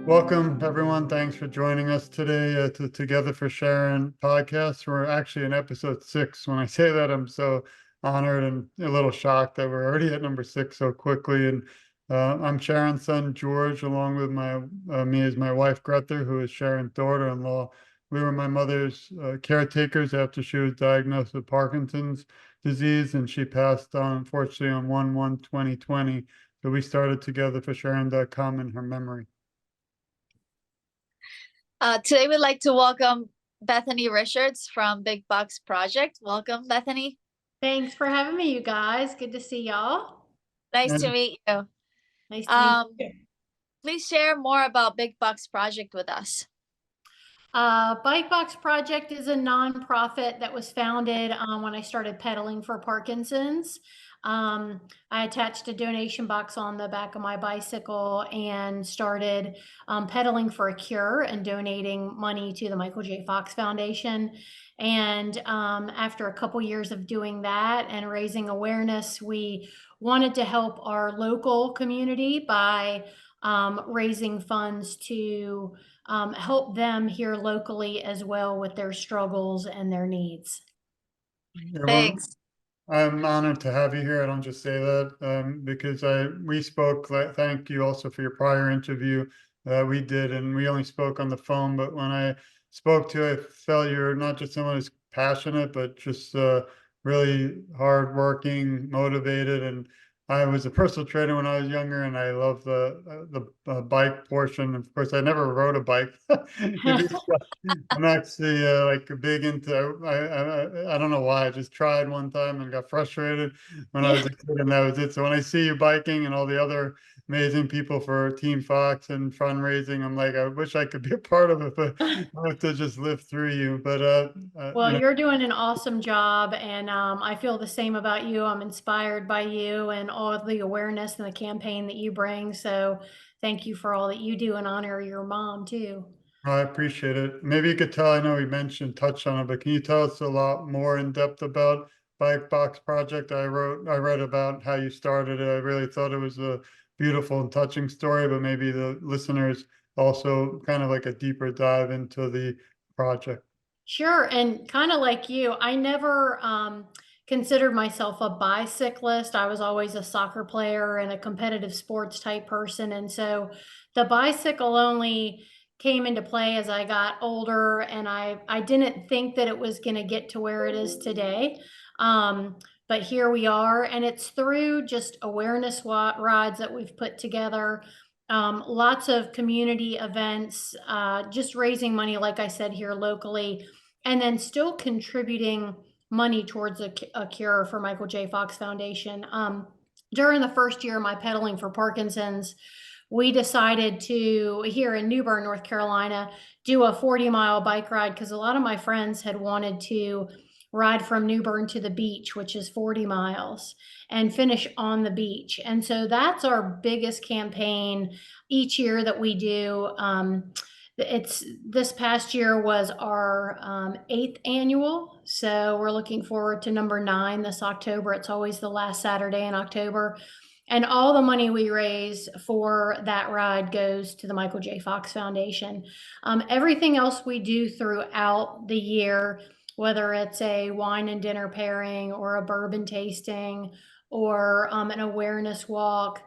Welcome, everyone. Thanks for joining us today to Together for Sharon podcast. We're actually in episode 6. When I say that, I'm so honored and a little shocked that we're already at number 6 so quickly. And I'm Sharon's son, George, along with me as my wife, Greta, who is Sharon's daughter-in-law. We were my mother's caretakers after she was diagnosed with Parkinson's disease, and she passed on, unfortunately, on 1/1/2020. So we started TogetherForSharon.com in her memory. Today we'd like to welcome Bethany Richards from Big Box Project. Welcome, Bethany. Thanks for having me, you guys. Good to see y'all. Nice to meet you. Nice to meet you. Please share more about Big Box Project with us. Bike Box Project is a nonprofit that was founded when I started pedaling for Parkinson's. I attached a donation box on the back of my bicycle and started pedaling for a cure and donating money to the Michael J. Fox Foundation. And after a couple years of doing that and raising awareness, we wanted to help our local community by raising funds to help them here locally as well with their struggles and their needs. Thanks. I'm honored to have you here. I don't just say that because we spoke. Thank you also for your prior interview we did, and we only spoke on the phone. But when I spoke to you, I felt you're not just someone who's passionate, but just really hardworking, motivated. And I was a personal trainer when I was younger, and I love the bike portion. Of course, I never rode a bike. I'm actually like big into. I don't know why. I just tried one time and got frustrated when I was a kid, and that was it. So when I see you biking and all the other amazing people for Team Fox and fundraising, I'm like, I wish I could be a part of it, but I have to just live through you. But well, you're doing an awesome job, and I feel the same about you. I'm inspired by you and all of the awareness and the campaign that you bring. So thank you for all that you do and honor your mom too. I appreciate it. Maybe you could tell, I know we touched on it, but can you tell us a lot more in depth about Bike Box Project? I read about how you started it. I really thought it was a beautiful and touching story, but maybe the listeners also kind of like a deeper dive into the project. Sure. And kind of like you, I never considered myself a bicyclist. I was always a soccer player and a competitive sports type person. And so the bicycle only came into play as I got older, and I didn't think that it was going to get to where it is today. But here we are, and it's through just awareness rides that we've put together, lots of community events, just raising money, like I said, here locally, and then still contributing money towards a cure for Michael J. Fox Foundation. During the first year of my pedaling for Parkinson's, we decided to, here in New Bern, North Carolina, do a 40-mile bike ride because a lot of my friends had wanted to ride from New Bern to the beach, which is 40 miles, and finish on the beach. And so that's our biggest campaign each year that we do. This past year was our 8th annual. So we're looking forward to number 9 this October. It's always the last Saturday in October. And all the money we raise for that ride goes to the Michael J. Fox Foundation. Everything else we do throughout the year, whether it's a wine and dinner pairing or a bourbon tasting or an awareness walk.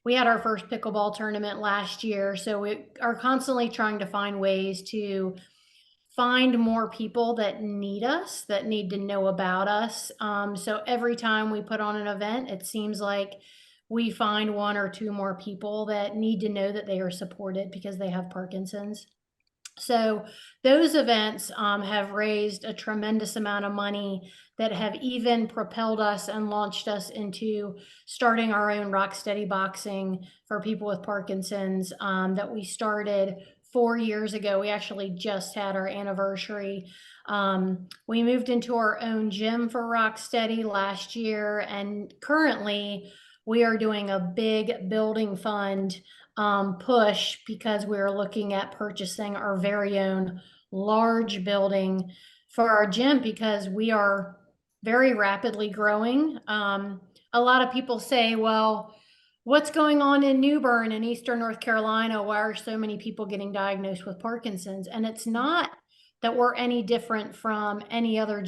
We had our first pickleball tournament last year, so we are constantly trying to find ways to find more people that need us, that need to know about us. So every time we put on an event, it seems like we find 1 or 2 more people that need to know that they are supported because they have Parkinson's. So those events have raised a tremendous amount of money that have even propelled us and launched us into starting our own Rocksteady Boxing for people with Parkinson's that we started 4 years ago. We actually just had our anniversary. We moved into our own gym for Rocksteady last year, and currently we are doing a big building fund push because we're looking at purchasing our very own large building for our gym because we are very rapidly growing. A lot of people say, well, what's going on in New Bern in Eastern North Carolina? Why are so many people getting diagnosed with Parkinson's? And it's not that we're any different from any other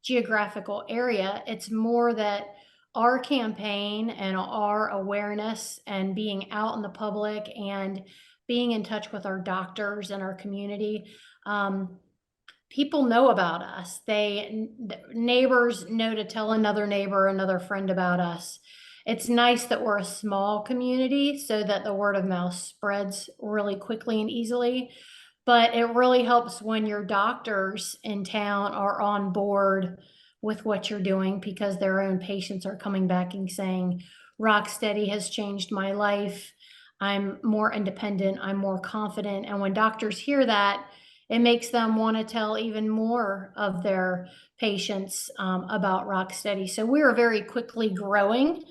geographical area. It's more that our campaign and our awareness and being out in the public and being in touch with our doctors and our community, people know about us. Neighbors know to tell another neighbor, another friend about us. It's nice that we're a small community so that the word of mouth spreads really quickly and easily. But it really helps when your doctors in town are on board with what you're doing, because their own patients are coming back and saying, Rocksteady has changed my life. I'm more independent. I'm more confident. And when doctors hear that, it makes them want to tell even more of their patients about Rocksteady. So we are very quickly growing.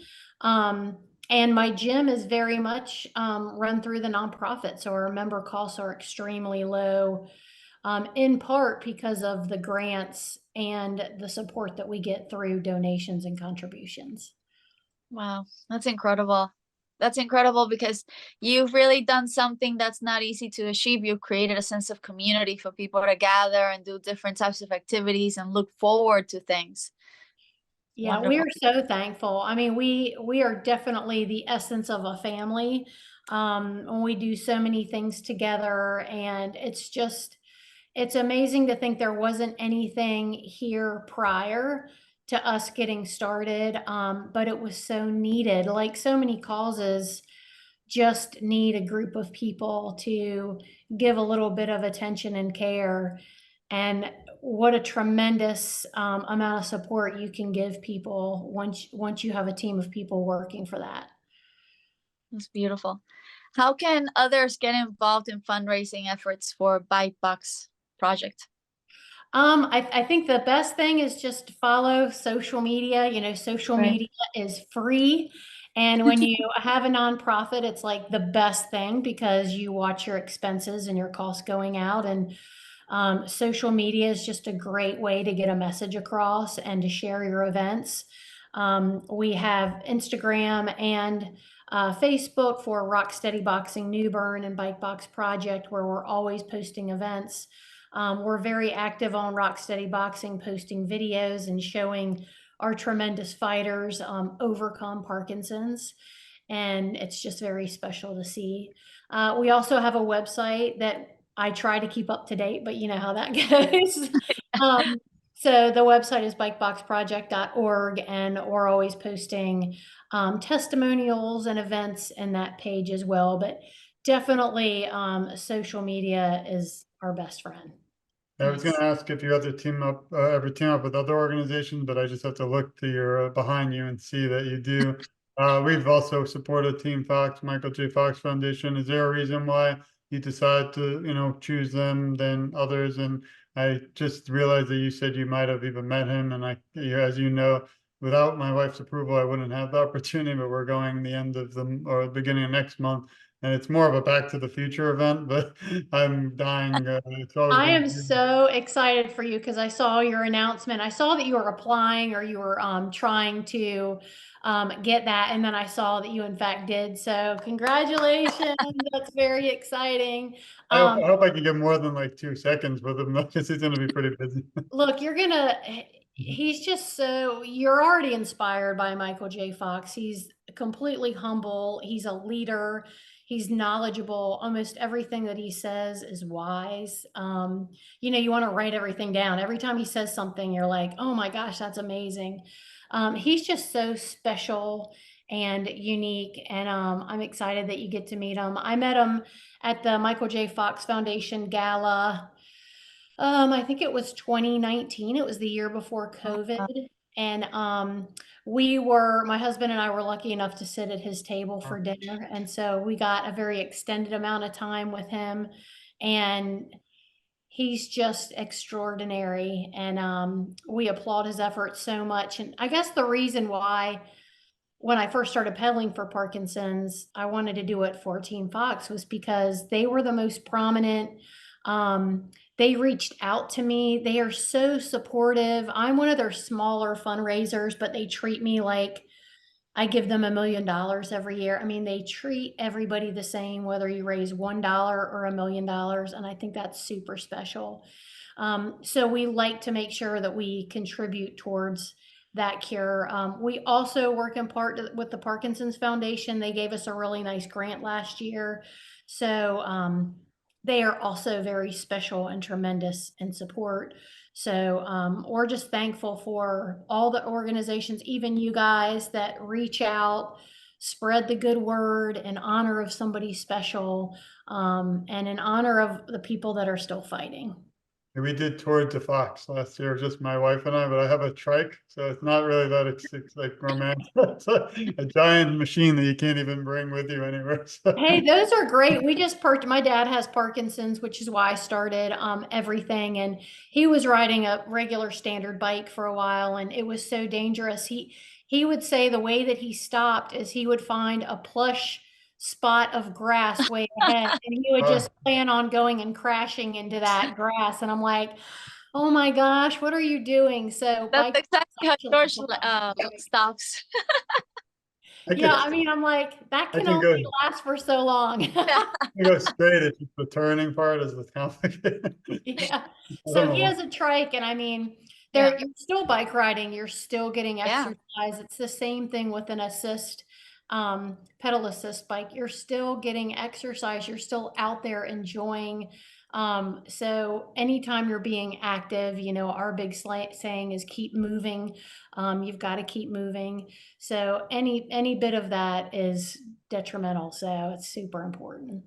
And my gym is very much run through the nonprofit. So our member costs are extremely low, in part because of the grants and the support that we get through donations and contributions. Wow, that's incredible. That's incredible because you've really done something that's not easy to achieve. You've created a sense of community for people to gather and do different types of activities and look forward to things. Yeah, we Wonderful. are so thankful. I mean, we are definitely the essence of a family. And we do so many things together, and it's amazing to think there wasn't anything here prior to us getting started. But it was so needed. Like so many causes just need a group of people to give a little bit of attention and care. And what a tremendous amount of support you can give people once you have a team of people working for that. That's beautiful. How can others get involved in fundraising efforts for Bite Box project? I think the best thing is just to follow social media. You know, social Right. media is free. And when you have a nonprofit, it's like the best thing because you watch your expenses and your costs going out. And social media is just a great way to get a message across and to share your events. We have Instagram and Facebook for Rocksteady Boxing New Bern and Bike Box Project, where we're always posting events. We're very active on Rocksteady Boxing, posting videos and showing our tremendous fighters overcome Parkinson's. And it's just very special to see. We also have a website that I try to keep up to date, but you know how that goes. So the website is bikeboxproject.org, and we're always posting testimonials and events in that page as well. But definitely social media is our best friend. I was going Nice. to ask if you ever team up with other organizations, but I just have to look to your behind you and see that you do. We've also supported Team Fox, Michael J. Fox Foundation. Is there a reason why you decide to, choose them than others? And I just realized that you said you might have even met him, and as you know, without my wife's approval, I wouldn't have the opportunity. But we're going the end of the beginning of next month. And it's more of a Back to the Future event, but I'm dying. It's always I been. am so excited for you because I saw your announcement. I saw that you were applying or you were trying to get that. And then I saw that you in fact did. So congratulations. That's very exciting. I hope I can get more than like 2 seconds with him because he's going to be pretty busy. Look, he's just you're already inspired by Michael J. Fox. He's completely humble. He's a leader. He's knowledgeable. Almost everything that he says is wise. You want to write everything down. Every time he says something, you're like, oh my gosh, that's amazing. He's just so special and unique. And I'm excited that you get to meet him. I met him at the Michael J. Fox Foundation Gala. I think it was 2019. It was the year before COVID. And my husband and I were lucky enough to sit at his table for dinner. And so we got a very extended amount of time with him. And he's just extraordinary. And we applaud his efforts so much. And I guess the reason why, when I first started pedaling for Parkinson's, I wanted to do it for Team Fox was because they were the most prominent. They reached out to me. They are so supportive. I'm one of their smaller fundraisers, but they treat me like I give them $1 million every year. I mean, they treat everybody the same, whether you raise $1 or $1 million. And I think that's super special. So we like to make sure that we contribute towards that cure. We also work in part with the Parkinson's Foundation. They gave us a really nice grant last year. So they are also very special and tremendous in support. So we're just thankful for all the organizations, even you guys that reach out, spread the good word in honor of somebody special, and in honor of the people that are still fighting. We did Tour de Fox last year, just my wife and I, but I have a trike, so it's not really that it's like romantic. It's a giant machine that you can't even bring with you anywhere. So. Hey, those are great. We just my dad has Parkinson's, which is why I started everything. And he was riding a regular standard bike for a while, and it was so dangerous. He would say the way that he stopped is he would find a plush spot of grass way ahead, and he would just plan on going and crashing into that grass. And I'm like, oh my gosh, what are you doing? So That's exactly how George actually stops. yeah, I mean, I'm like, that I can can go. only last for so long. You go straight. It's just the turning part is the complicated. Yeah. I So don't he know. has a trike, and I mean, Yeah. you're still bike riding, you're still getting Yeah. exercise. It's the same thing with an pedal assist bike. You're still getting exercise, you're still out there enjoying. So anytime you're being active, you know, our big saying is keep moving. You've got to keep moving. So any bit of that is detrimental. So it's super important.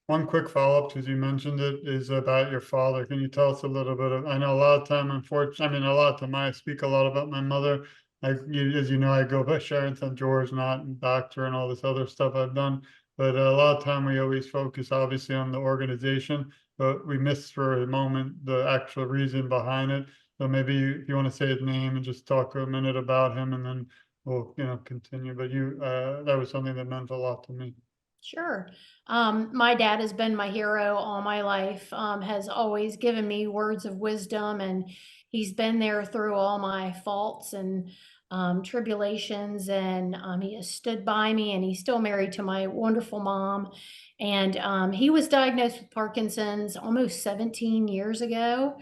One quick follow-up, because you mentioned it, is about your father. Can you tell us a little bit of, I know a lot of time, unfortunately, I mean, a lot of time I speak a lot about my mother. As you know, I go by Sharon St. George, not doctor and all this other stuff I've done. But a lot of time we always focus obviously on the organization, but we miss for a moment the actual reason behind it. So maybe if you want to say his name and just talk a minute about him, and then we'll, continue. But that was something that meant a lot to me. Sure. My dad has been my hero all my life, has always given me words of wisdom, and he's been there through all my faults and tribulations, and he has stood by me, and he's still married to my wonderful mom. And he was diagnosed with Parkinson's almost 17 years ago.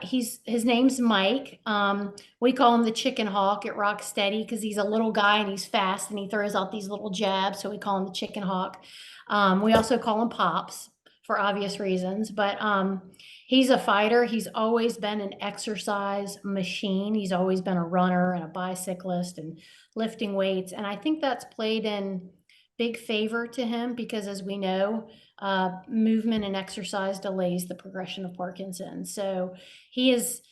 His name's Mike. We call him the chicken hawk at Rock Steady because he's a little guy and he's fast and he throws out these little jabs. So we call him the chicken hawk. We also call him Pops for obvious reasons, but he's a fighter. He's always been an exercise machine. He's always been a runner and a bicyclist and lifting weights. And I think that's played in big favor to him because, as we know, movement and exercise delays the progression of Parkinson's. So he is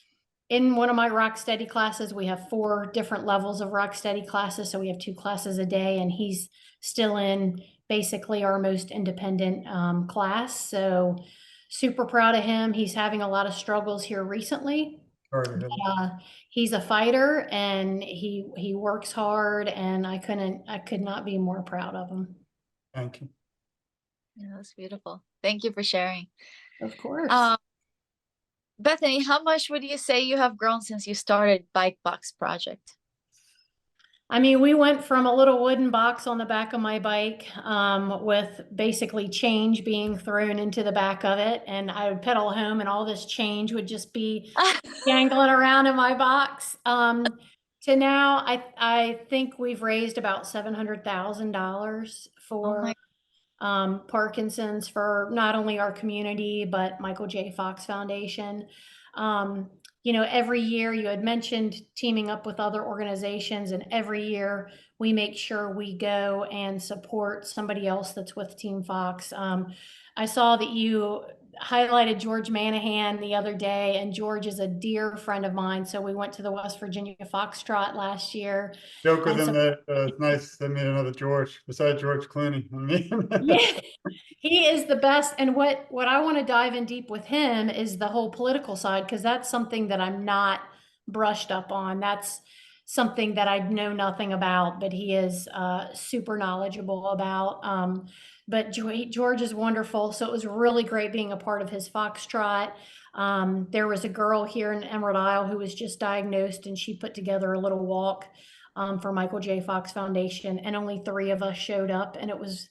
in one of my Rock Steady classes. We have 4 different levels of Rock Steady classes. So we have 2 classes a day, and he's still in basically our most independent class. So super proud of him. He's having a lot of struggles here recently. He's a fighter, and he works hard, and I could not be more proud of him. Thank you. Yeah, that's beautiful. Thank you for sharing. Of course. Bethany, how much would you say you have grown since you started Bike Box Project? I mean, we went from a little wooden box on the back of my bike with basically change being thrown into the back of it. And I would pedal home and all this change would just be dangling around in my box. To now, I think we've raised about $700,000 for Parkinson's, for not only our community, but Michael J. Fox Foundation. You know, every year you had mentioned teaming up with other organizations, and every year we make sure we go and support somebody else that's with Team Fox. I saw that you highlighted George Manahan the other day, and George is a dear friend of mine. So we went to the West Virginia Foxtrot last year. Joke with him that it's nice to meet another George besides George Clooney. Yeah, he is the best. And what I want to dive in deep with him is the whole political side, because that's something that I'm not brushed up on. That's something that I know nothing about, but he is super knowledgeable about. But George is wonderful. So it was really great being a part of his Foxtrot. There was a girl here in Emerald Isle who was just diagnosed, and she put together a little walk for Michael J. Fox Foundation, and only 3 of us showed up. And it was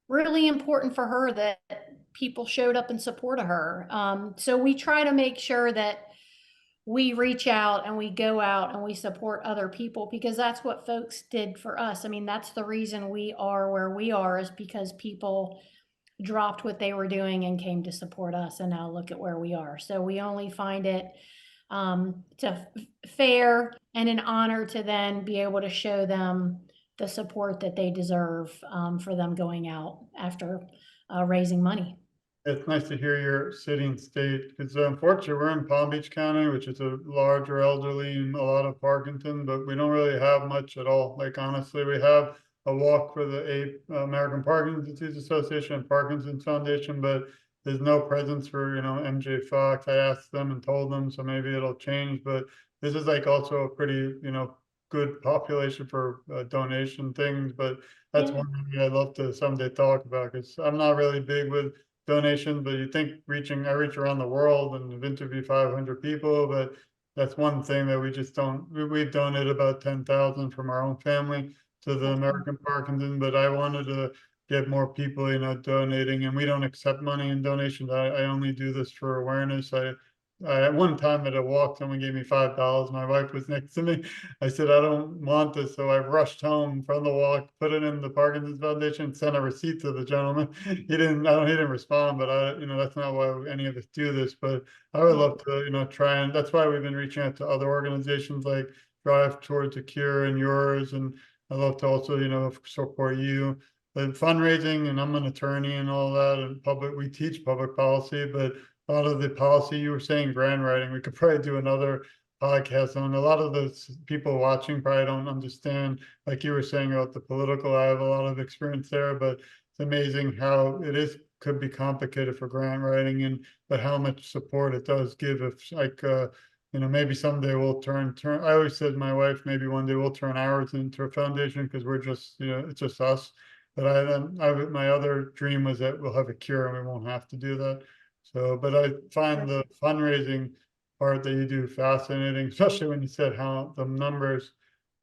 really important for her that people showed up in support of her. So we try to make sure that we reach out and we go out and we support other people, because that's what folks did for us. I mean, that's the reason we are where we are, is because people dropped what they were doing and came to support us. And now look at where we are. So we only find it fair and an honor to then be able to show them the support that they deserve for them going out after raising money. It's nice to hear your city and state, because unfortunately we're in Palm Beach County, which is a larger elderly and a lot of Parkinson, but we don't really have much at all. Like honestly, we have a walk for the American Parkinson's Disease Association and Parkinson's Foundation, but there's no presence for, you know, MJ Fox. I asked them and told them, so maybe it'll change, but this is like also a pretty, you know, good population for donation things. But that's one thing I'd love to someday talk about, because I'm not really big with donations, but you think I reach around the world and have interviewed 500 people, but that's one thing that we just don't, we've donated about 10,000 from our own family to the American Parkinson, but I wanted to get more people, you know, donating, and we don't accept money in donations. I only do this for awareness. At one time at a walk, someone gave me $5. My wife was next to me. I said, I don't want this. So I rushed home from the walk, put it in the Parkinson's Foundation, sent a receipt to the gentleman. He didn't respond, but you know, that's not why any of us do this. But I would love to, you know, try, and that's why we've been reaching out to other organizations like Drive Towards a Cure and yours. And I'd love to also, you know, support you. But fundraising, and I'm an attorney and all that, and we teach public policy, but a lot of the policy you were saying, grant writing, we could probably do another podcast on. A lot of the people watching probably don't understand, like you were saying about the political. I have a lot of experience there, but it's amazing how could be complicated for grant writing, but how much support it does give. If like you know, maybe someday we'll turn. I always said to my wife, maybe one day we'll turn ours into a foundation, because we're just, you know, it's just us. But my other dream was that we'll have a cure and we won't have to do that. So, but I find the fundraising part that you do fascinating, especially when you said how the numbers.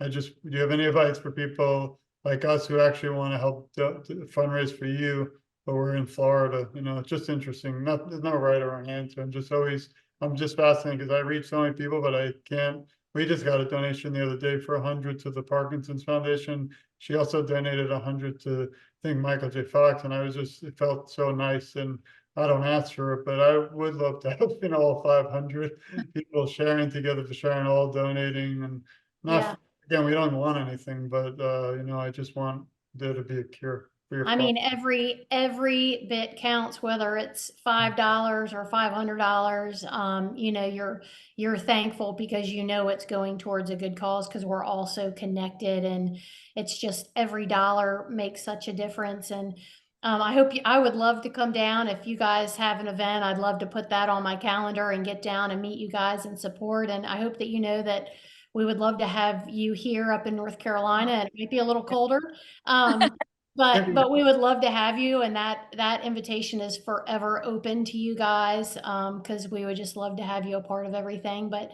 Do you have any advice for people like us who actually want to help to fundraise for you, but we're in Florida? You know, it's just interesting. There's no right or wrong answer. I'm just fascinated because I reach so many people, but I can't. We just got a donation the other day for 100 to the Parkinson's Foundation. She also donated 100 to, I think, Michael J. Fox, and it felt so nice. And I don't ask for it, but I would love to have, you know, all 500 people sharing together for Sharon, all donating, and not, again, we don't want anything, but you know, I just want there to be a cure for your. I mean, every bit counts, whether it's $5 or $500. You know, you're thankful because you know it's going towards a good cause, because we're all so connected, and it's just every dollar makes such a difference. And I would love to come down. If you guys have an event, I'd love to put that on my calendar and get down and meet you guys and support. And I hope that you know that we would love to have you here up in North Carolina. And it might be a little colder. But we would love to have you, and that invitation is forever open to you guys, because we would just love to have you a part of everything. But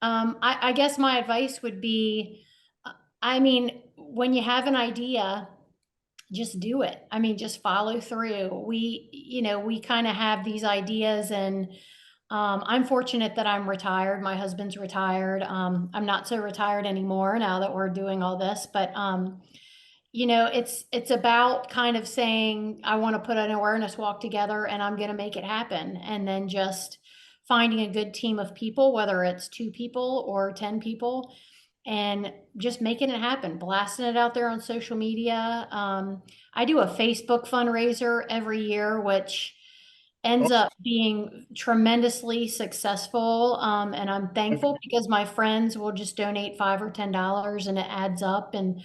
I guess my advice would be, I mean, when you have an idea, just do it. I mean, just follow through. We kind of have these ideas, and I'm fortunate that I'm retired. My husband's retired. I'm not so retired anymore now that we're doing all this, but you know, it's about kind of saying, I want to put an awareness walk together and I'm going to make it happen. And then just finding a good team of people, whether it's 2 people or 10 people, and just making it happen, blasting it out there on social media. I do a Facebook fundraiser every year, which ends up being tremendously successful. And I'm thankful because my friends will just donate $5 or $10 and it adds up. And,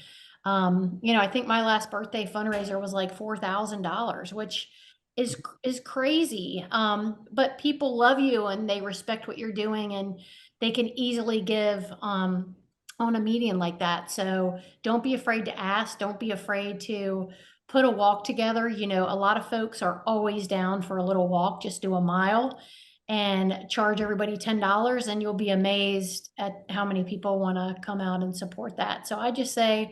you know, I think my last birthday fundraiser was like $4,000, which is crazy. But people love you and they respect what you're doing, and they can easily give, on a medium like that. So don't be afraid to ask. Don't be afraid to put a walk together. You know, a lot of folks are always down for a little walk, just do a mile. and charge everybody $10, and you'll be amazed at how many people want to come out and support that. So I just say,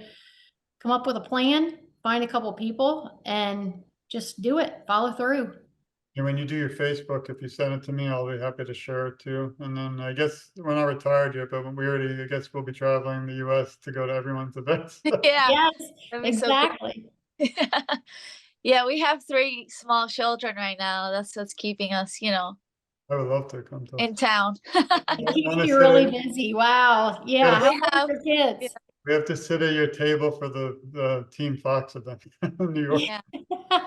come up with a plan, find a couple people, and just do it, follow through. And when you do your Facebook, if you send it to me, I'll be happy to share it too. And then I guess we're not retired yet, but we already, I guess we'll be traveling the US to go to everyone's events. Yeah, Yes, that'd be so cool. exactly. Yeah, we have 3 small children right now. That's what's keeping us, I would love to come to. in town. It keeps wanna you really say- busy. Wow. Yeah. Yeah. How old are your kids? We have to sit at your table for the Team Fox event in New York. Yeah.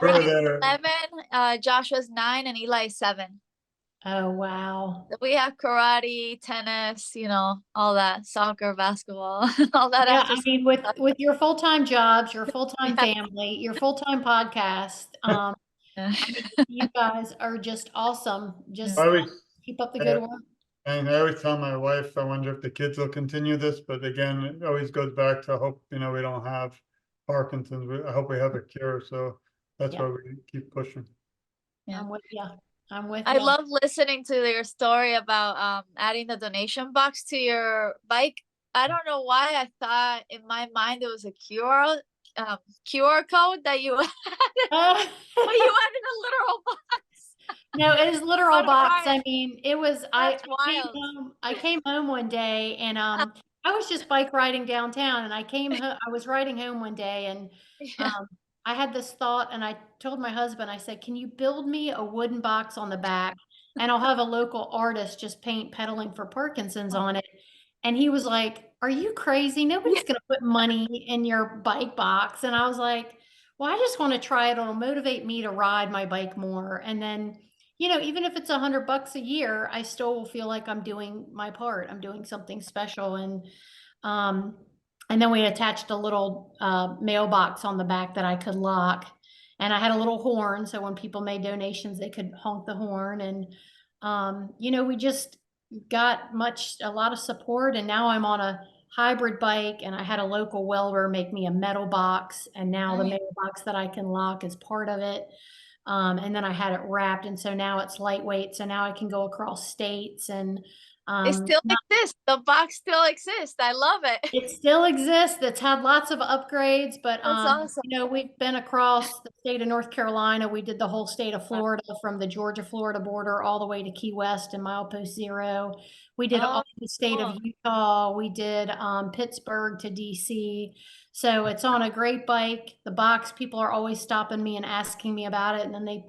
We're there. 11, Joshua's 9, and Eli is 7. Oh, wow. We have karate, tennis, all that, soccer, basketball, all that. Yeah, after I mean, with your full-time jobs, your full-time Yeah. family, your full-time podcast, Yeah. you guys are just awesome. Just I always, keep up the good work. and I always tell my wife, I wonder if the kids will continue this, but again, it always goes back to hope, we don't have Parkinson's. I hope we have a cure. So that's Yeah. why we keep pushing. Yeah. I'm with you. I'm with I you. love listening to your story about adding the donation box to your bike. I don't know why I thought in my mind it was a QR code that you added, but you added a literal box. No, it is literal What a box. ride. I mean, it was, That's I came home one day and, I was just bike riding downtown, and I was riding home one day, and, Yeah. I had this thought, and I told my husband, I said, can you build me a wooden box on the back, and I'll have a local artist just paint pedaling for Parkinson's on it. And he was like, are you crazy? Nobody's going to put money in your bike box. And I was like, well, I just want to try it. It'll motivate me to ride my bike more. And then, even if it's $100 a year, I still will feel like I'm doing my part. I'm doing something special. Um, and then we attached a little mailbox on the back that I could lock. And I had a little horn, so when people made donations, they could honk the horn. And we just got a lot of support. And now I'm on a hybrid bike, and I had a local welder make me a metal box. And now the Nice. mailbox that I can lock is part of it. And then I had it wrapped, and so now it's lightweight. So now I can go across states, and It still exists. The box still exists. I love it. it still exists. It's had lots of upgrades, but That's awesome. we've been across the state of North Carolina. We did the whole state of Florida, from the Georgia-Florida border all the way to Key West and milepost 0. We did all the state of cool. Utah. We did Pittsburgh to DC. So it's on a great bike. The box, people are always stopping me and asking me about it, and then they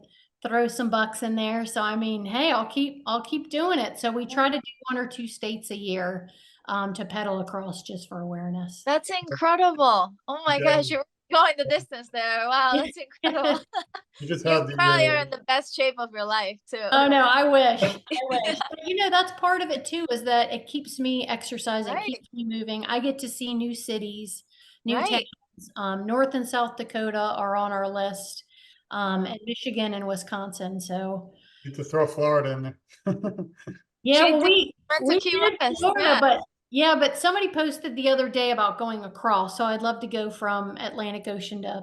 throw some bucks in there. So I mean, hey, I'll keep doing it. So we try to do 1 or 2 states a year to pedal across, just for awareness. That's incredible. Oh my Yeah. gosh, you're going the distance there. Wow, that's incredible. You just You have probably are in the best shape of your life too. Oh no, I wish. I wish. But, that's part of it too, is that it keeps me exercising, Right. keeps me moving. I get to see new cities, new Right. towns. North and South Dakota are on our list, and Michigan and Wisconsin. So need to throw Florida in there. yeah, She well, did we went to Key did West, Florida, but somebody posted the other day about going across. So I'd love to go from Atlantic Ocean to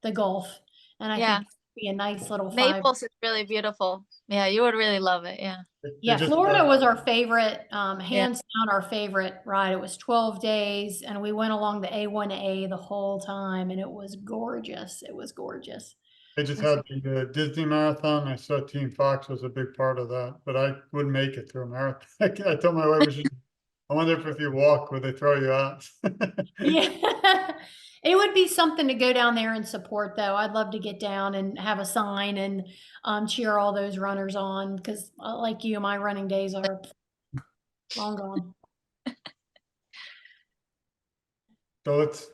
the Gulf, and I Yeah. think it'd be a nice little 5. Naples is really beautiful. Yeah, you would really love it. Yeah. Yeah, just, Florida was our favorite, hands down our favorite ride. It was 12 days, and we went along the A1A the whole time, and it was gorgeous. It was gorgeous. They just had the Disney marathon. I saw Team Fox was a big part of that, but I wouldn't make it through a marathon. I told my wife, I wonder if you walk, would they throw you out? Yeah, it would be something to go down there and support, though. I'd love to get down and have a sign and cheer all those runners on, because like you, my running days are long gone. So let's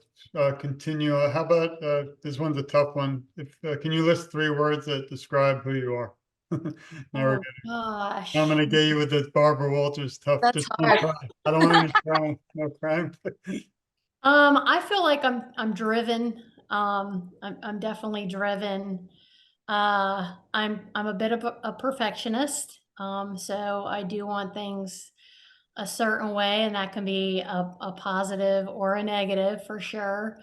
continue. How about this one's a tough one. If can you list 3 words that describe who you are? Now Oh gosh. I'm gonna get you with this Barbara Walters stuff. That's Just hard. don't cry. I don't want to cry. No crying. I feel like I'm driven. I'm definitely driven. I'm a bit of a perfectionist. So I do want things a certain way, and that can be a positive or a negative for sure.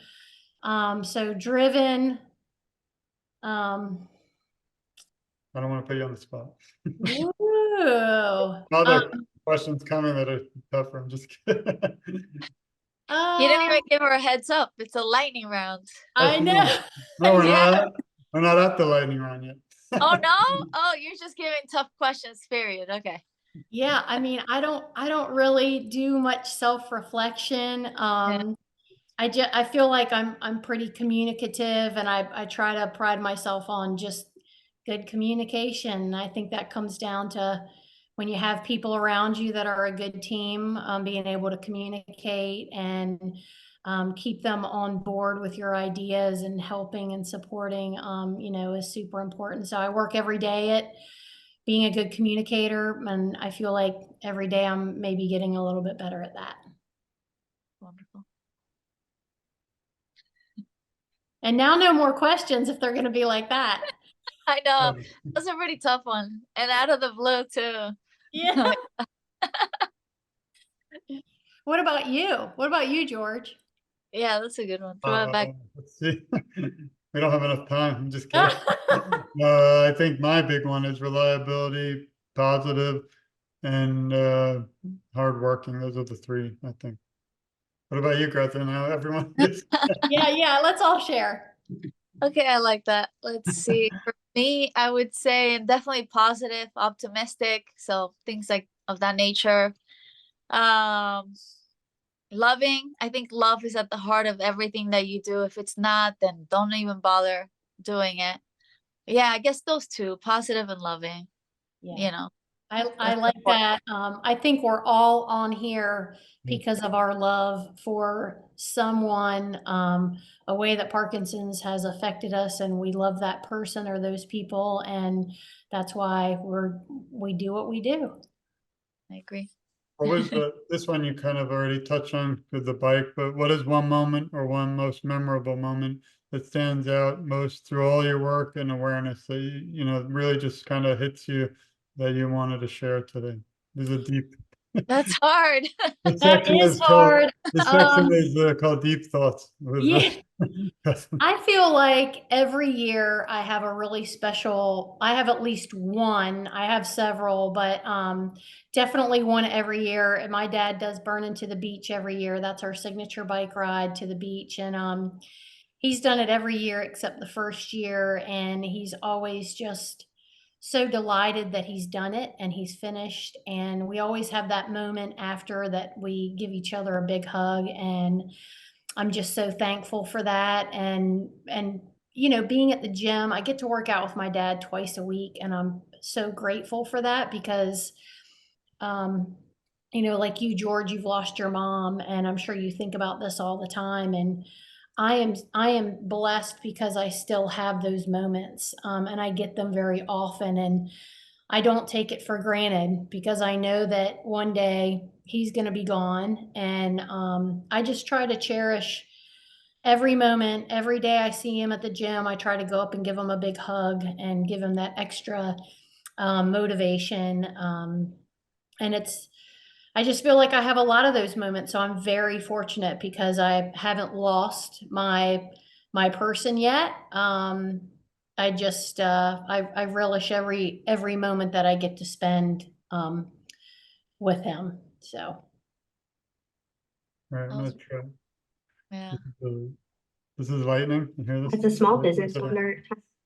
So driven. I don't want to put you on the spot. Ooh. Other questions coming that are tougher. I'm just kidding. You didn't even give her a heads up. It's a lightning round. I know. No, we're Yeah. not. We're not at the lightning round yet. Oh no? Oh, you're just giving tough questions, period. Okay. Yeah, I mean, I don't really do much self-reflection. I feel like I'm pretty communicative, and I try to pride myself on just good communication. I think that comes down to when you have people around you that are a good team, being able to communicate and keep them on board with your ideas and helping and supporting, is super important. So I work every day at being a good communicator, and I feel like every day I'm maybe getting a little bit better at that. Wonderful. And now no more questions if they're going to be like that. I know. That's a pretty tough one. And out of the blue too. Yeah. What about you? What about you, George? Yeah, that's a good one. Throw it back. Let's see. We don't have enough time. I'm just kidding. I think my big one is reliability, positive, and hardworking. Those are the three, I think. What about you, Greta? Now everyone gets Yeah, let's all share. Okay, I like that. Let's see. For me, I would say definitely positive, optimistic. So things like of that nature. Loving. I think love is at the heart of everything that you do. If it's not, then don't even bother doing it. Yeah, I guess those two, positive and loving. Yeah. You know. I like that. I think we're all on here because of our love for someone, a way that Parkinson's has affected us, and we love that person or those people, and that's why we do what we do. I agree. What was this one you kind of already touched on with the bike, but what is one moment or one most memorable moment that stands out most through all your work and awareness that really just kind of hits you that you wanted to share today? This is a deep. That's hard. That is hard. This section is called Deep Thoughts. Yeah. I feel like every year I have a really special, I have at least one, I have several, but definitely one every year. And my dad does Bernin to the beach every year. That's our signature bike ride to the beach. And he's done it every year except the first year. And he's always just so delighted that he's done it and he's finished. And we always have that moment after that we give each other a big hug, and I'm just so thankful for that. And being at the gym, I get to work out with my dad twice a week, and I'm so grateful for that because like you, George, you've lost your mom, and I'm sure you think about this all the time. And I am blessed because I still have those moments, and I get them very often, and I don't take it for granted because I know that one day he's going to be gone. And I just try to cherish every moment. Every day I see him at the gym, I try to go up and give him a big hug and give him that extra motivation. And I just feel like I have a lot of those moments. So I'm very fortunate because I haven't lost my person yet. I just I relish every moment that I get to spend with him. So Right, I'm gonna try. Yeah. This is lightning. You hear this? As a small business owner,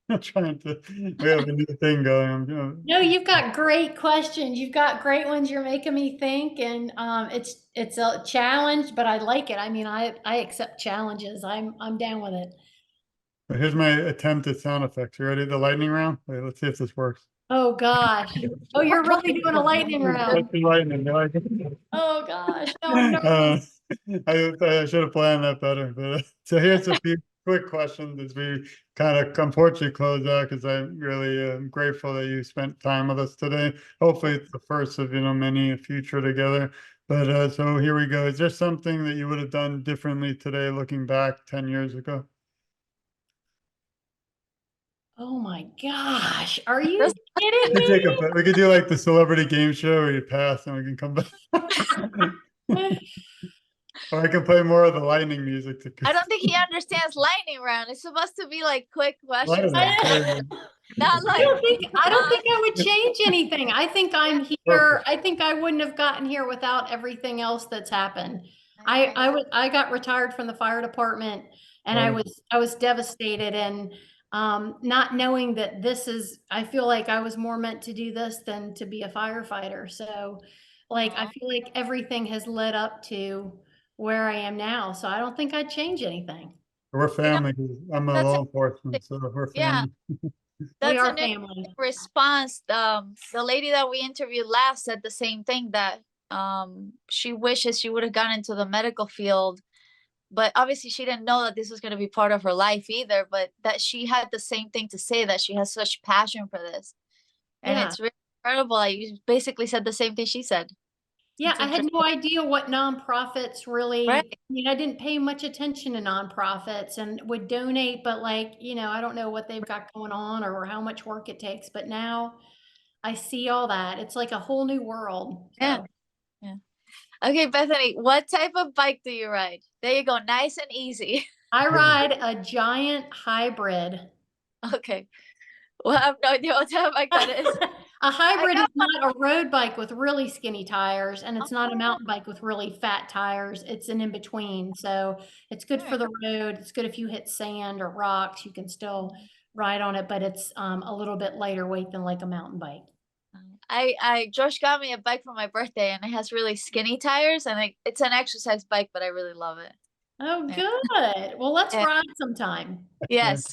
I'm trying to. We have a new thing going. No, you've got great questions. You've got great ones. You're making me think, and it's a challenge, but I like it. I mean, I accept challenges. I'm down with it. But here's my attempt at sound effects. You ready? The lightning round. Wait, let's see if this works. Oh gosh. Oh, you're really doing a lightning round. Lightning. Oh gosh. No, I'm nervous. I should have planned that better. But so here's a few quick questions as we kind of unfortunately close out, because I'm really grateful that you spent time with us today. Hopefully it's the first of many future together. But so here we go. Is there something that you would have done differently today looking back 10 years ago? Oh my gosh. Are you kidding me? We could do like the celebrity game show where you pass and we can come back. Or I can play more of the lightning music. I don't think he understands lightning round. It's supposed to be like quick questions. Not I like, don't think I would change anything. I think I'm here. I think I wouldn't have gotten here without everything else that's happened. I got retired from the fire department and I was devastated and not knowing that I feel like I was more meant to do this than to be a firefighter. So like I feel like everything has led up to where I am now. So I don't think I'd change anything. We're family. I'm a that's law enforcement, so we're yeah, family. We that's are an family. interesting response. The lady that we interviewed last said the same thing, that she wishes she would have gone into the medical field, but obviously she didn't know that this was going to be part of her life either, but that she had the same thing to say, that she has such passion for this. And Yeah. it's really incredible. Like, you basically said the same thing she said. Yeah, It's I had no idea what nonprofits really, Right. I mean, I didn't pay much attention to nonprofits and would donate, but like, I don't know what they've got going on or how much work it takes, but now I see all that. It's like a whole new world. Yeah. So Yeah. Okay, Bethany, what type of bike do you ride? There you go. Nice and easy. I ride a giant hybrid. Okay. Well, I have no idea what type of bike that is. A hybrid got is not a road bike with really skinny tires, and it's not a Oh, mountain bike with really fat tires. It's an in between. So it's good for the road. It's good if you hit sand or rocks, you can still ride on it, but it's a little bit lighter weight than like a mountain bike. Josh got me a bike for my birthday, and it has really skinny tires, and it's an exercise bike, but I really love it. Oh, Yeah. good. Well, let's Yeah. ride sometime. Yes.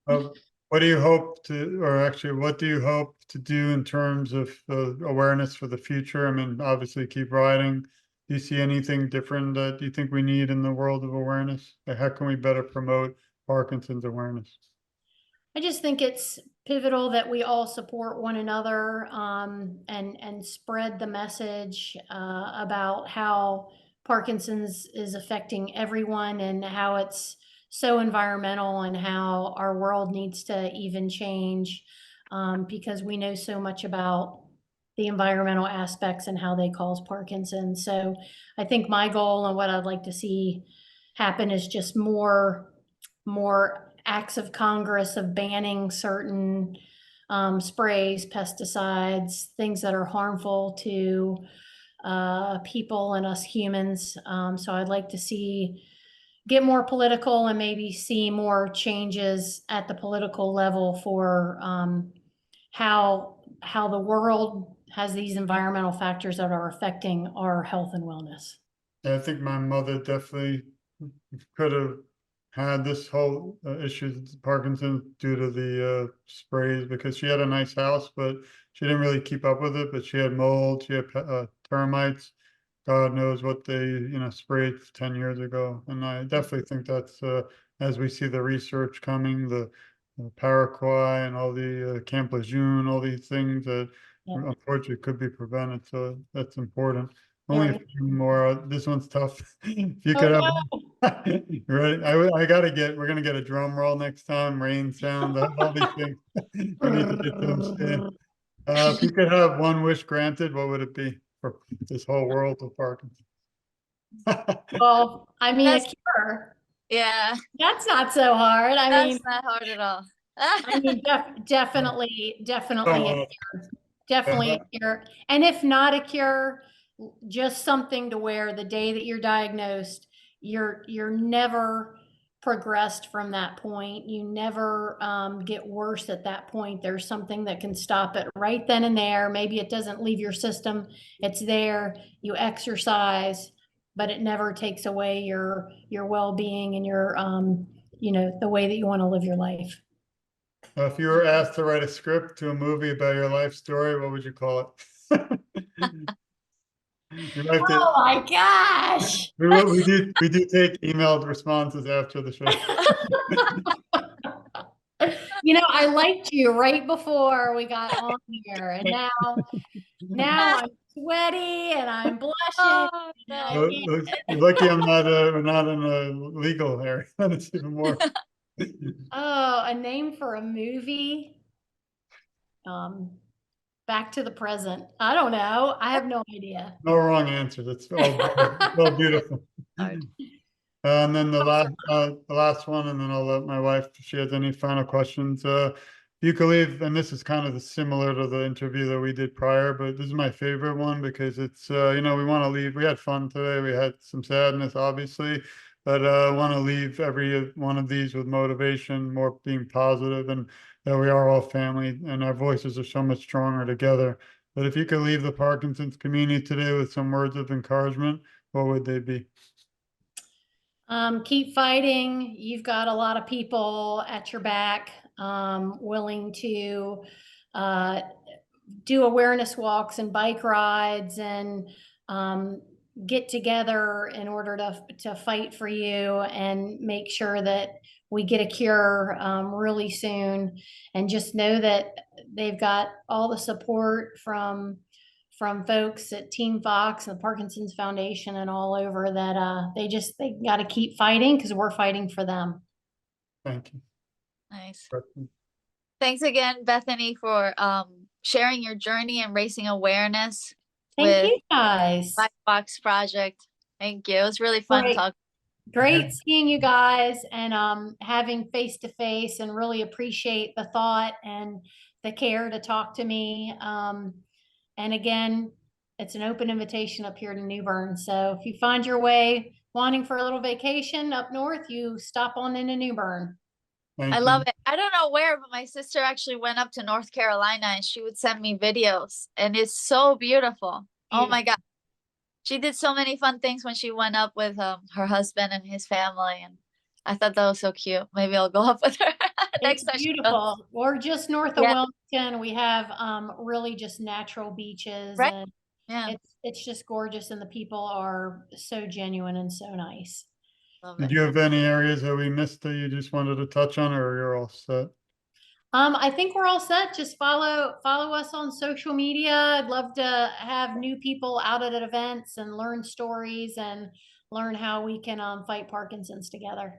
Uh, what do you hope to, or actually, what do you hope to do in terms of awareness for the future? I mean, obviously, keep riding. Do you see anything different that you think we need in the world of awareness? Like, how can we better promote Parkinson's awareness? I just think it's pivotal that we all support one another and spread the message about how Parkinson's is affecting everyone and how it's so environmental and how our world needs to even change because we know so much about the environmental aspects and how they cause Parkinson's. So I think my goal and what I'd like to see happen is just more acts of Congress of banning certain sprays, pesticides, things that are harmful to people and us humans. So I'd like to get more political and maybe see more changes at the political level for how the world has these environmental factors that are affecting our health and wellness. I think my mother definitely could have had this whole issue with Parkinson's due to the sprays, because she had a nice house, but she didn't really keep up with it. But she had mold, she had termites. God knows what they, sprayed 10 years ago. And I definitely think that's, as we see the research coming, the paraquat and all the Camp Lejeune, all these things that unfortunately could be prevented. So that's important. Only a few more. This one's tough. If you could have, right? We're gonna get a drum roll next time, rain sound, all these things. We need to get those in. If you could have one wish granted, what would it be for this whole world of Parkinson's? Well, I mean, a That's- cure. Yeah. That's not so hard. That's not hard at all. I mean, definitely a Oh, cure. Definitely a cure. And if not a cure, just something to where the day that you're diagnosed, you're never progressed from that point. You never get worse at that point. There's something that can stop it right then and there. Maybe it doesn't leave your system. It's there. You exercise, but it never takes away your well-being and your the way that you want to live your life. if you were asked to write a script to a movie about your life story, what would you call it? You have to, Oh my gosh. we do take emailed responses after the show. I liked you right before we got on here, and now I'm sweaty and I'm blushing. Oh, no. You're lucky we're not in a legal area. That's even more. Oh, a name for a movie. Back to the Present. I don't know. I have no idea. No wrong answer. That's all beautiful. And then the last one, and then I'll let my wife, if she has any final questions. You could leave, and this is kind of similar to the interview that we did prior, but this is my favorite one because it's, you know, we want to leave. We had fun today. We had some sadness, obviously, but want to leave every one of these with motivation, more being positive, and that we are all family, and our voices are so much stronger together. But if you could leave the Parkinson's community today with some words of encouragement, what would they be? Keep fighting. You've got a lot of people at your back, willing to do awareness walks and bike rides and get together in order to fight for you and make sure that we get a cure really soon. And just know that they've got all the support from folks at Team Fox and the Parkinson's Foundation and all over that they got to keep fighting because we're fighting for them. Thank you. Nice. Thanks again, Bethany, for sharing your journey and raising awareness Thank with you guys. Black Box Project. Thank you. It was really fun talking. Great seeing you guys and having face to face, and really appreciate the thought and the care to talk to me. And again, it's an open invitation up here to New Bern. So if you find your way wanting for a little vacation up north, you stop on into New Bern. I love it. I don't know where, but my sister actually went up to North Carolina and she would send me videos, and it's so beautiful. Oh my God. She did so many fun things when she went up with her husband and his family, and I thought that was so cute. Maybe I'll go up with her next time. It's beautiful. We're just north of Wilmington. We have really just natural beaches, and it's just gorgeous, and the people are so genuine and so nice. Did you have any areas that we missed that you just wanted to touch on, or you're all set? I think we're all set. Just follow us on social media. I'd love to have new people out at events and learn stories and learn how we can fight Parkinson's together.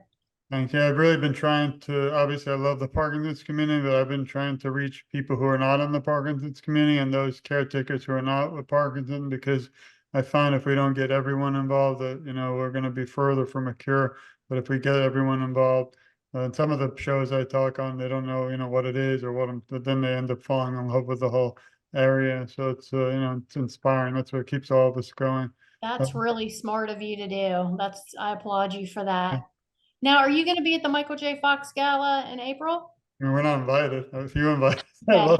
Thank you. I've really been trying to, obviously I love the Parkinson's community, but I've been trying to reach people who are not in the Parkinson's community and those caretakers who are not with Parkinson, because I find if we don't get everyone involved, that, you know, we're going to be further from a cure. But if we get everyone involved, some of the shows I talk on, they don't know, you know, what it is or but then they end up falling in love with the whole area. So it's, you know, it's inspiring. That's what keeps all of us going. That's really smart of you to do. I applaud you for that. Now, are you going to be at the Michael J. Fox Gala in April? I mean, we're not invited. If you invite, I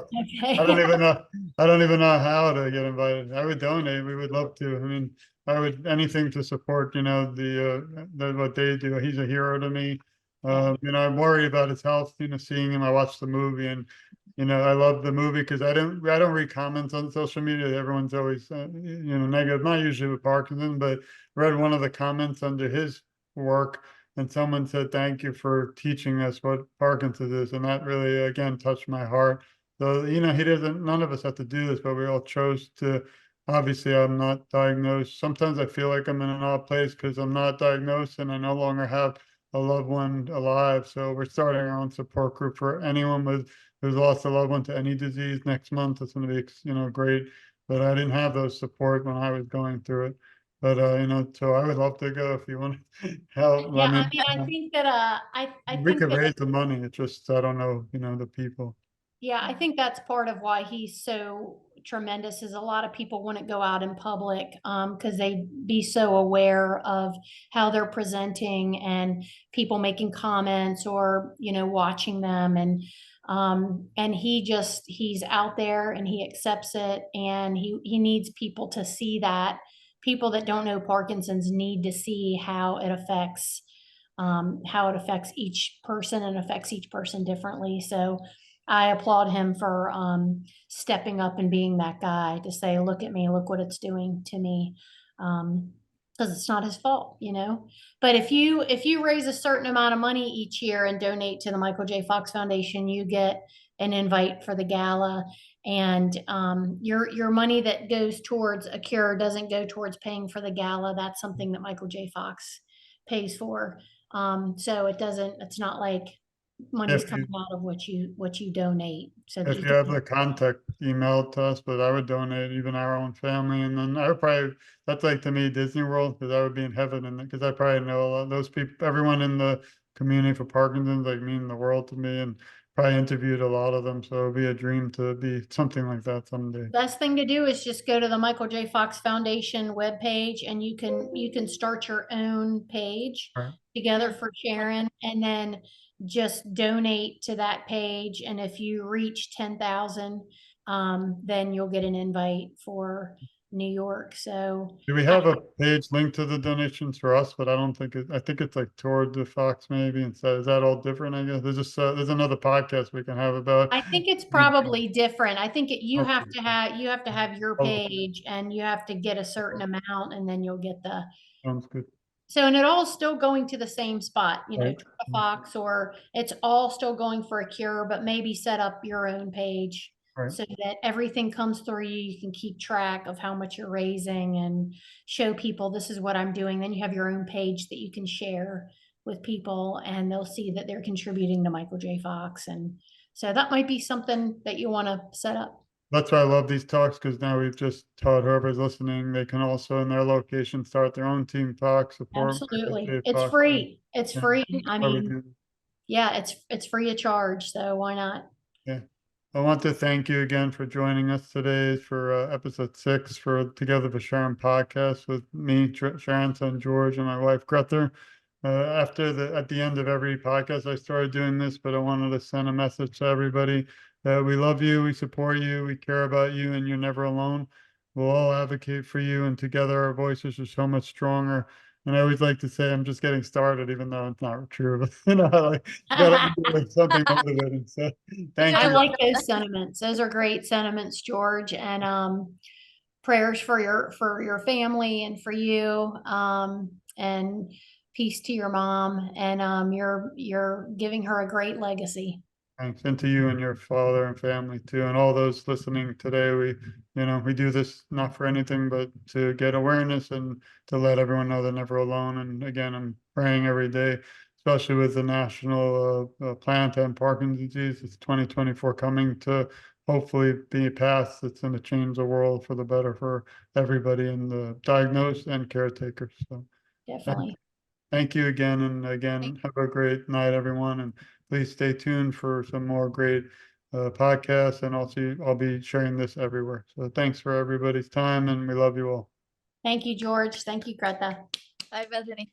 don't even know. I don't even know how to get invited. I would donate. We would love to. I mean, I would anything to support. You know, what they do. He's a hero to me. You know, I'm worried about his health. You know, seeing him. I watched the movie, and you know, I love the movie because I don't read comments on social media. Everyone's always you know, negative. Not usually with Parkinson, but read one of the comments under his work. And someone said, "Thank you for teaching us what Parkinson's is." And that really, again, touched my heart. So, you know, none of us have to do this, but we all chose to. Obviously, I'm not diagnosed. Sometimes I feel like I'm in an odd place because I'm not diagnosed and I no longer have a loved one alive. So we're starting our own support group for anyone who's lost a loved one to any disease next month. It's going to be, you know, great. But I didn't have those support when I was going through it. But you know, so I would love to go if you want to help. Yeah, I mean, I think that I we think could that, raise the money. It's just I don't know, you know, the people. Yeah, I think that's part of why he's so tremendous. Is a lot of people wouldn't go out in public because they'd be so aware of how they're presenting and people making comments or, you know, watching them, and he's out there and he accepts it, and he needs people to see that. People that don't know Parkinson's need to see how it affects each person, and affects each person differently. So I applaud him for stepping up and being that guy to say, "Look at me, look what it's doing to me," because it's not his fault, you know. But if you raise a certain amount of money each year and donate to the Michael J. Fox Foundation, you get an invite for the gala, and your money that goes towards a cure doesn't go towards paying for the gala. That's something that Michael J. Fox pays for. So it doesn't. It's not like money's If you coming out of what you donate. So that If you you have can, the contact, email to us, but I would donate even our own family. And then I would probably, that's like to me, Disney World, because I would be in heaven. And because I probably know a lot of those people, everyone in the community for Parkinson's, like mean the world to me, and probably interviewed a lot of them. So it'd be a dream to be something like that someday. best thing to do is just go to the Michael J. Fox Foundation webpage and you can start your own page Right. Together for Sharon, and then just donate to that page. And if you reach 10,000, then you'll get an invite for New York. So Do we have a page linked to the donations for us? But I don't think I think it's like toward the Fox maybe. And so is that all different? I guess there's just there's another podcast we can have about. I think it's probably different. I think you Okay. have to have your page, and you have to get a certain amount, and then you'll get the. Sounds good. So, and it all still going to the same spot, Right. Trisha Fox, or it's all still going for a cure, but maybe set up your own page Right. so that everything comes through you. You can keep track of how much you're raising and show people this is what I'm doing. Then you have your own page that you can share with people, and they'll see that they're contributing to Michael J. Fox. And so that might be something that you want to set up. That's why I love these talks, because now we've just taught whoever's listening, they can also in their location start their own team talk, support Michael Absolutely. J. It's Fox. free. It's Yeah, free. that's I why we mean, do. yeah, it's free of charge. So why not? Yeah. I want to thank you again for joining us today for episode 6 for Together for Sharon podcast with me, Sharon's son George, and my wife Greta. At the end of every podcast, I started doing this, but I wanted to send a message to everybody that we love you, we support you, we care about you, and you're never alone. We'll all advocate for you, and together our voices are so much stronger. And I always like to say I'm just getting started, even though it's not true. But like you gotta do like something motivating. So thank I you. like those sentiments. Those are great sentiments, George. And prayers for your family and for you. And peace to your mom. And you're giving her a great legacy. Thanks. And to you and your father and family too, and all those listening today. We do this not for anything, but to get awareness and to let everyone know they're never alone. And again, I'm praying every day, especially with the national plan to end Parkinson's disease. It's 2024 coming to hopefully be passed. It's going to change the world for the better for everybody in the diagnosed and caretakers. So Definitely. thank you again. And again, have a great night, everyone. And please stay tuned for some more great podcasts. And also, I'll be sharing this everywhere. So thanks for everybody's time, and we love you all. Thank you, George. Thank you, Greta. Bye, Bethany.